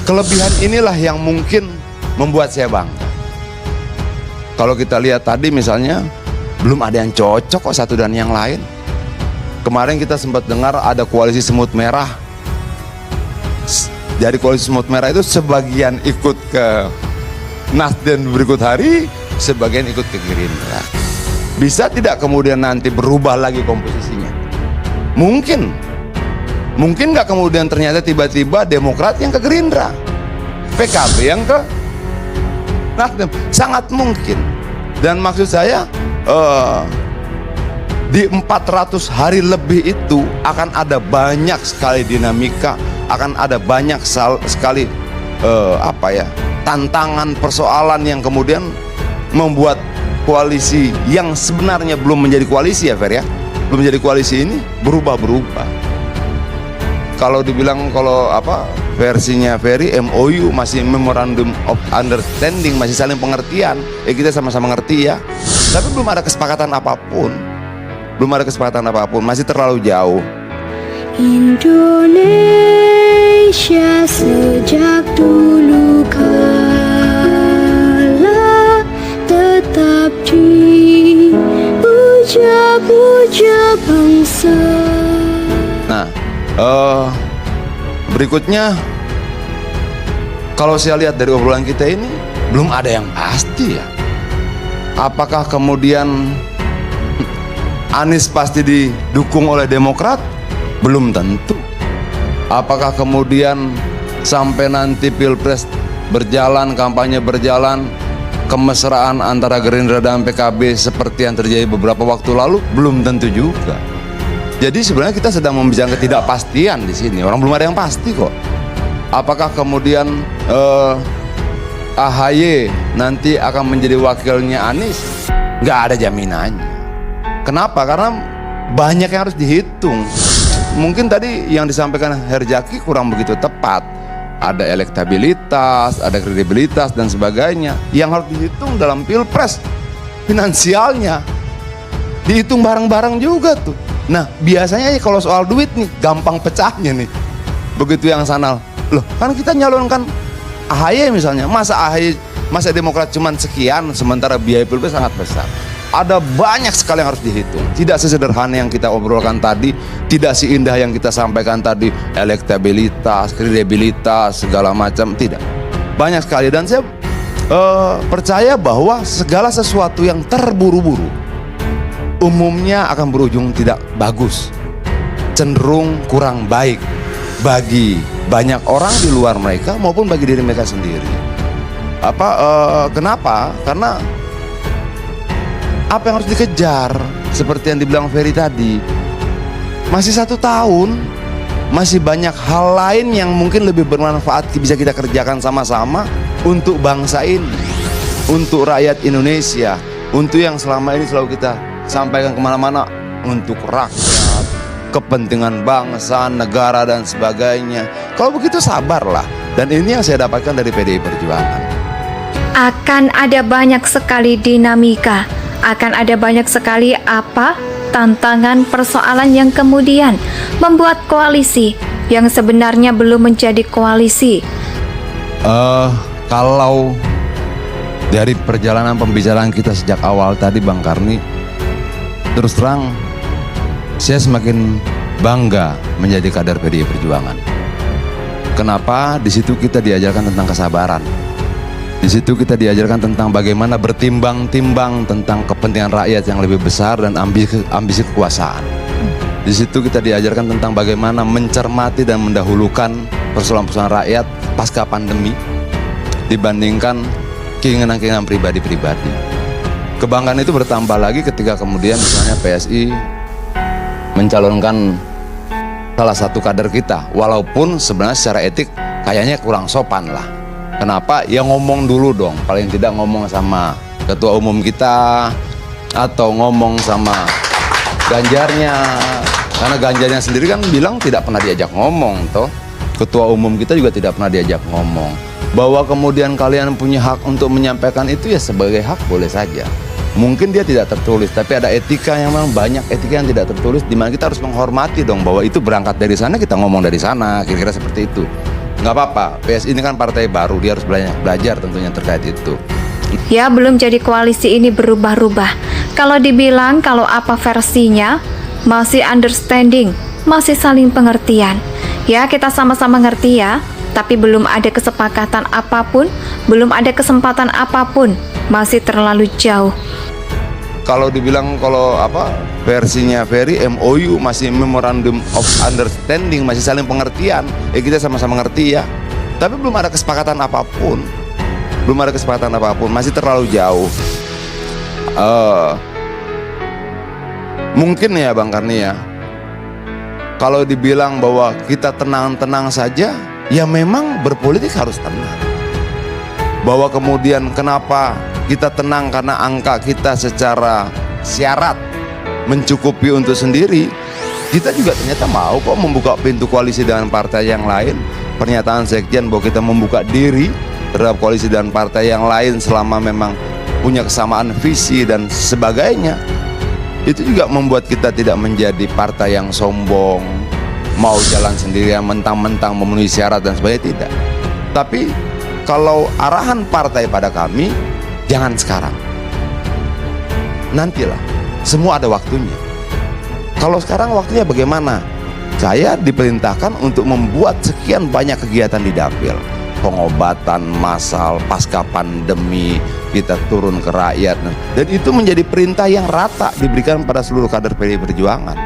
Kelebihan inilah yang mungkin membuat saya bangga. Kalau kita lihat tadi misalnya, belum ada yang cocok kok satu dan yang lain. Kemarin kita sempat dengar ada koalisi semut merah. Dari koalisi semut merah itu sebagian ikut ke Nasdem berikut hari, sebagian ikut ke Gerindra. Bisa tidak kemudian nanti berubah lagi komposisinya? Mungkin nggak kemudian ternyata tiba-tiba Demokrat yang ke Gerindra, PKB yang ke Nasdem? Sangat mungkin. Dan maksud saya di 400 hari lebih itu akan ada banyak sekali dinamika, akan ada banyak sekali tantangan, persoalan yang kemudian membuat koalisi yang sebenarnya belum menjadi koalisi ya Fer ya, belum menjadi koalisi ini berubah-berubah. Kalau dibilang versinya Ferry MOU masih Memorandum of Understanding, masih saling pengertian, kita sama-sama ngerti ya, tapi belum ada kesepakatan apapun, masih terlalu jauh. Indonesia sejak dulu kala tetap dipuja-puja bangsa. Nah, berikutnya kalau saya lihat dari obrolan kita ini belum ada yang pasti ya. Apakah kemudian Anies pasti didukung oleh Demokrat? Belum tentu. Apakah kemudian sampai nanti Pilpres berjalan, kampanye berjalan, kemesraan antara Gerindra dan PKB seperti yang terjadi beberapa waktu lalu? Belum tentu juga. Jadi sebenarnya kita sedang membicarakan ketidakpastian di sini. Orang belum ada yang pasti kok. Apakah kemudian AHY nanti akan menjadi wakilnya Anies? Nggak ada jaminannya. Kenapa? Karena banyak yang harus dihitung. Mungkin tadi yang disampaikan Herzaki kurang begitu tepat. Ada elektabilitas, ada kredibilitas dan sebagainya yang harus dihitung dalam Pilpres. Finansialnya dihitung bareng-bareng juga tuh. Nah biasanya kalau soal duit nih gampang pecahnya nih. Begitu yang sana, loh kan kita nyalonkan AHY misalnya, masa Demokrat cuman sekian sementara biaya Pilpres sangat besar. Ada banyak sekali yang harus dihitung. Tidak sesederhana yang kita obrolkan tadi, tidak seindah yang kita sampaikan tadi, elektabilitas, kredibilitas, segala macam, tidak. Banyak sekali dan saya percaya bahwa segala sesuatu yang terburu-buru umumnya akan berujung tidak bagus, cenderung kurang baik bagi banyak orang di luar mereka maupun bagi diri mereka sendiri. Kenapa? Karena apa yang harus dikejar seperti yang dibilang Ferry tadi, masih 1 tahun, masih banyak hal lain yang mungkin lebih bermanfaat bisa kita kerjakan sama-sama untuk bangsa ini, untuk rakyat Indonesia, untuk yang selama ini selalu kita sampaikan kemana-mana, untuk rakyat, kepentingan bangsa, negara dan sebagainya. Kalau begitu sabarlah, dan ini yang saya dapatkan dari PDI Perjuangan. Akan ada banyak sekali dinamika, akan ada banyak sekali tantangan, persoalan yang kemudian membuat koalisi yang sebenarnya belum menjadi koalisi. Kalau dari perjalanan pembicaraan kita sejak awal tadi Bang Karni, terus terang saya semakin bangga menjadi kader PDI Perjuangan. Kenapa? Di situ kita diajarkan tentang kesabaran. Di situ kita diajarkan tentang bagaimana bertimbang-timbang tentang kepentingan rakyat yang lebih besar dan ambisi kekuasaan. Di situ kita diajarkan tentang bagaimana mencermati dan mendahulukan persoalan-persoalan rakyat pasca pandemi dibandingkan keinginan-keinginan pribadi-pribadi. Kebanggaan itu bertambah lagi ketika kemudian misalnya PSI mencalonkan salah satu kader kita, walaupun sebenarnya secara etik kayaknya kurang sopan lah. Kenapa? Ya ngomong dulu dong, paling tidak ngomong sama ketua umum kita atau ngomong sama Ganjarnya, karena Ganjarnya sendiri kan bilang tidak pernah diajak ngomong toh. Ketua umum kita juga tidak pernah diajak ngomong. Bahwa kemudian kalian punya hak untuk menyampaikan itu ya sebagai hak boleh saja. Mungkin dia tidak tertulis, tapi ada etika yang memang banyak etika yang tidak tertulis, di mana kita harus menghormati dong bahwa itu berangkat dari sana, kita ngomong dari sana, kira-kira seperti itu. nggak apa-apa. PSI ini kan partai baru, dia harus belajar tentunya terkait itu. Ya, belum jadi koalisi ini berubah-ubah. Kalau dibilang kalau apa versinya, masih understanding, masih saling pengertian. Ya, kita sama-sama ngerti ya, tapi belum ada kesepakatan apapun, belum ada kesempatan apapun, masih terlalu jauh. Kalau dibilang versinya Ferry MOU masih Memorandum of Understanding, masih saling pengertian, kita sama-sama ngerti ya. Tapi belum ada kesepakatan apapun. Masih terlalu jauh. Mungkin ya Bang Karni ya, kalau dibilang bahwa kita tenang-tenang saja, ya memang berpolitik harus tenang. Bahwa kemudian kenapa kita tenang, karena angka kita secara syarat mencukupi untuk sendiri. Kita juga ternyata mau kok membuka pintu koalisi dengan partai yang lain. Pernyataan Sekjen bahwa kita membuka diri terhadap koalisi dan partai yang lain selama memang punya kesamaan visi dan sebagainya. Itu juga membuat kita tidak menjadi partai yang sombong, mau jalan sendirian mentang-mentang memenuhi syarat dan sebagainya, tidak. Tapi kalau arahan partai pada kami, jangan sekarang, nantilah, semua ada waktunya. Kalau sekarang waktunya bagaimana? Saya diperintahkan untuk membuat sekian banyak kegiatan di Dapil, pengobatan massal pasca pandemi, kita turun ke rakyat, dan itu menjadi perintah yang rata diberikan pada seluruh kader PDI Perjuangan.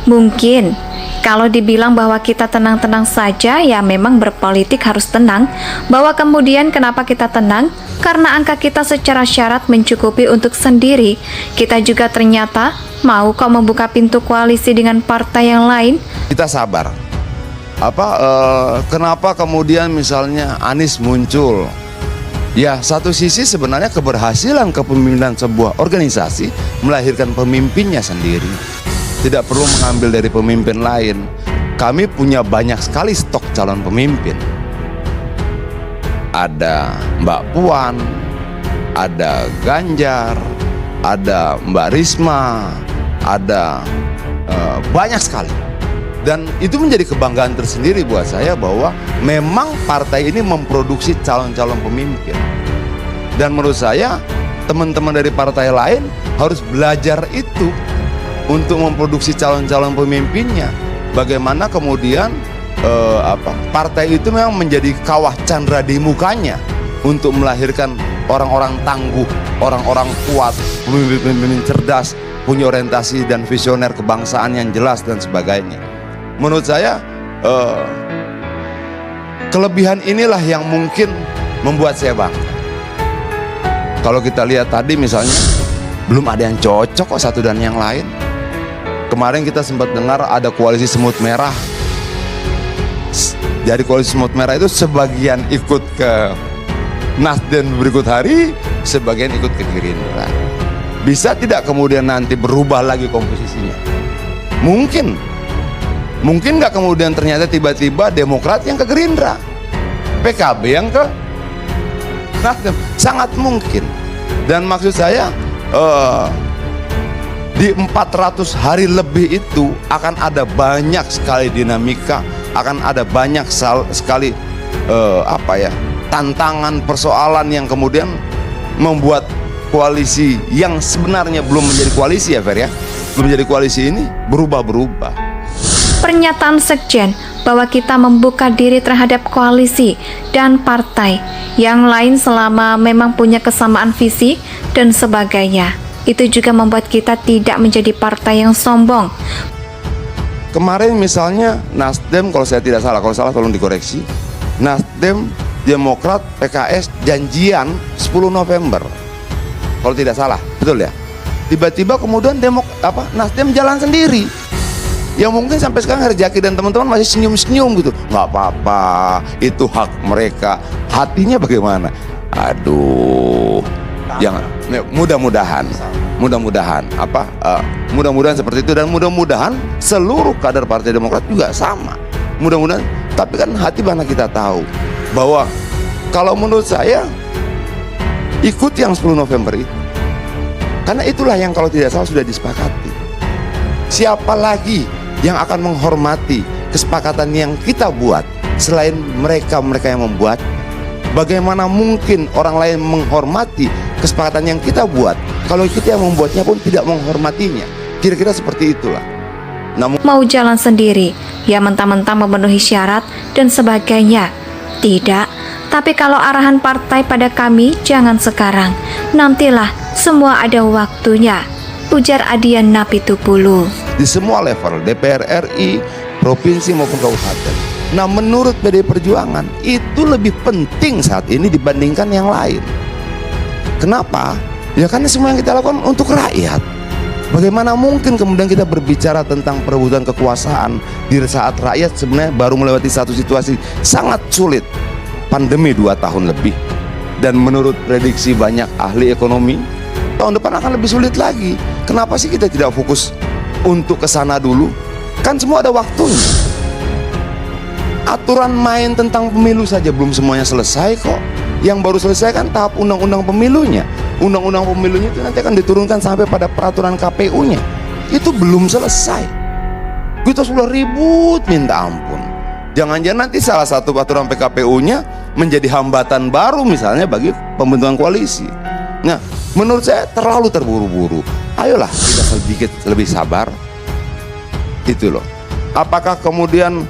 Mungkin kalau dibilang bahwa kita tenang-tenang saja, ya memang berpolitik harus tenang. Bahwa kemudian kenapa kita tenang? Karena angka kita secara syarat mencukupi untuk sendiri. Kita juga ternyata mau kok membuka pintu koalisi dengan partai yang lain. Kita sabar. Kenapa kemudian misalnya Anies muncul? Ya, satu sisi sebenarnya keberhasilan kepemimpinan sebuah organisasi melahirkan pemimpinnya sendiri. Tidak perlu mengambil dari pemimpin lain. Kami punya banyak sekali stok calon pemimpin. Ada Mbak Puan, ada Ganjar, ada Mbak Risma, ada banyak sekali. Dan itu menjadi kebanggaan tersendiri buat saya bahwa memang partai ini memproduksi calon-calon pemimpin. Dan menurut saya teman-teman dari partai lain harus belajar itu untuk memproduksi calon-calon pemimpinnya. Bagaimana kemudian partai itu memang menjadi kawah candra di mukanya untuk melahirkan orang-orang tangguh, orang-orang kuat, pemimpin-pemimpin cerdas, punya orientasi dan visioner kebangsaan yang jelas dan sebagainya. Menurut saya kelebihan inilah yang mungkin membuat saya bangga. Kalau kita lihat tadi misalnya, belum ada yang cocok kok satu dan yang lain. Kemarin kita sempat dengar ada koalisi semut merah. Dari koalisi semut merah itu sebagian ikut ke Nasdem berikut hari, sebagian ikut ke Gerindra. Bisa tidak kemudian nanti berubah lagi komposisinya? Mungkin nggak kemudian ternyata tiba-tiba Demokrat yang ke Gerindra, PKB yang ke Nasdem? Sangat mungkin. Dan maksud saya di 400 hari lebih itu akan ada banyak sekali dinamika, akan ada banyak sekali tantangan, persoalan yang kemudian membuat koalisi yang sebenarnya belum menjadi koalisi ya Fer ya, belum menjadi koalisi ini berubah-berubah. Pernyataan Sekjen bahwa kita membuka diri terhadap koalisi dan partai yang lain selama memang punya kesamaan visi dan sebagainya, itu juga membuat kita tidak menjadi partai yang sombong. Kemarin misalnya Nasdem, kalau saya tidak salah, kalau salah tolong dikoreksi, Nasdem, Demokrat, PKS janjian 10 November kalau tidak salah, betul ya? Tiba-tiba kemudian Nasdem jalan sendiri. Yang mungkin sampai sekarang Herjaki dan teman-teman masih senyum-senyum gitu. Nggak apa-apa, itu hak mereka. Hatinya bagaimana? Aduh, jangan. Mudah-mudahan seperti itu, dan mudah-mudahan seluruh kader Partai Demokrat juga sama. Mudah-mudahan. Tapi kan hati mana kita tahu bahwa kalau menurut saya ikut yang 10 November itu, karena itulah yang kalau tidak salah sudah disepakati. Siapa lagi yang akan menghormati kesepakatan yang kita buat selain mereka yang membuat? Bagaimana mungkin orang lain menghormati kesepakatan yang kita buat kalau kita yang membuatnya pun tidak menghormatinya? Kira-kira seperti itulah. Namun Mau jalan sendiri, ya mentang-mentang memenuhi syarat dan sebagainya. Tidak, tapi kalau arahan partai pada kami, jangan sekarang. Nantilah, semua ada waktunya. Ujar Adian Napitupulu. di semua level, DPR RI, provinsi maupun kabupaten. Nah, menurut PDI Perjuangan itu lebih penting saat ini dibandingkan yang lain. Kenapa? Ya karena semua yang kita lakukan untuk rakyat. Bagaimana mungkin kemudian kita berbicara tentang perebutan kekuasaan di saat rakyat sebenarnya baru melewati satu situasi sangat sulit, pandemi 2 tahun lebih, dan menurut prediksi banyak ahli ekonomi tahun depan akan lebih sulit lagi. Kenapa sih kita tidak fokus untuk ke sana dulu? Kan semua ada waktunya. Aturan main tentang pemilu saja belum semuanya selesai kok. Yang baru selesai kan tahap undang-undang pemilunya. Undang-undang pemilunya itu nanti akan diturunkan sampai pada peraturan KPU-nya. Itu belum selesai. Kita sudah ribut minta ampun. Jangan-jangan nanti salah satu peraturan PKPU-nya menjadi hambatan baru misalnya bagi pembentukan koalisi. Nah, menurut saya terlalu terburu-buru. Ayolah kita sedikit lebih sabar. Itu loh. Apakah kemudian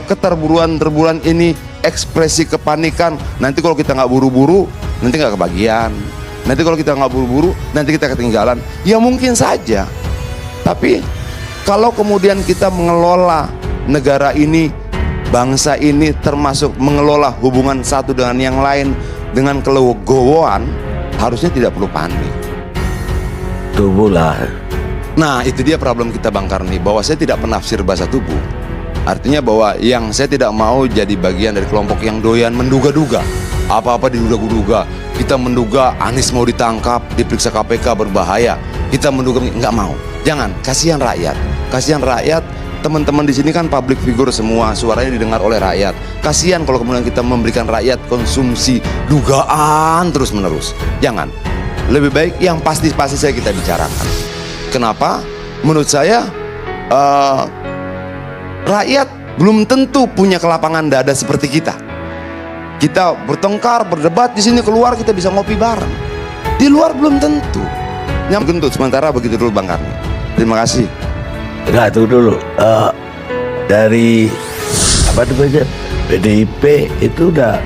keterburuan ini ekspresi kepanikan? Nanti kalau kita nggak buru-buru, nanti nggak kebagian. Nanti kalau kita nggak buru-buru, nanti kita ketinggalan. Ya mungkin saja. Tapi kalau kemudian kita mengelola negara ini, bangsa ini, termasuk mengelola hubungan satu dengan yang lain dengan kelegowoan, harusnya tidak perlu panik. Tubuhlah. Nah, itu dia problem kita Bang Karni, bahwa saya tidak penafsir bahasa tubuh. Artinya bahwa yang saya tidak mau jadi bagian dari kelompok yang doyan menduga-duga. Apa-apa diduga-duga. Kita menduga Anies mau ditangkap, diperiksa KPK berbahaya. Kita menduga, nggak mau. Jangan, kasihan rakyat. Kasihan rakyat, teman-teman di sini kan public figure semua, suaranya didengar oleh rakyat. Kasihan kalau kemudian kita memberikan rakyat konsumsi dugaan terus-menerus. Jangan. Lebih baik yang pasti-pasti saya kita bicarakan. Kenapa? Menurut saya rakyat belum tentu punya kelapangan dada seperti kita. Kita bertengkar, berdebat di sini, keluar kita bisa ngopi bareng. Di luar belum tentu. Yang gentut sementara begitu dulu Bang Karni. Terima kasih. Enggak, tunggu dulu. Dari apa namanya, PDIP itu udah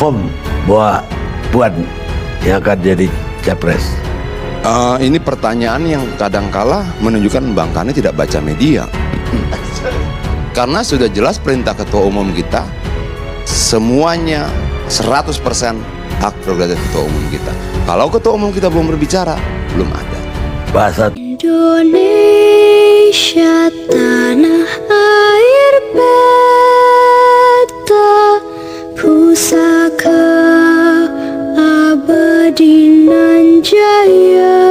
form bahwa Puan yang akan jadi capres. Ini pertanyaan yang kadangkala menunjukkan Bang Karni tidak baca media. Karena sudah jelas perintah ketua umum kita, semuanya 100% hak prerogatif ketua umum kita. Kalau ketua umum kita belum berbicara, belum ada. Bahasa Indonesia tanah air beta, pusaka abadi nan jaya.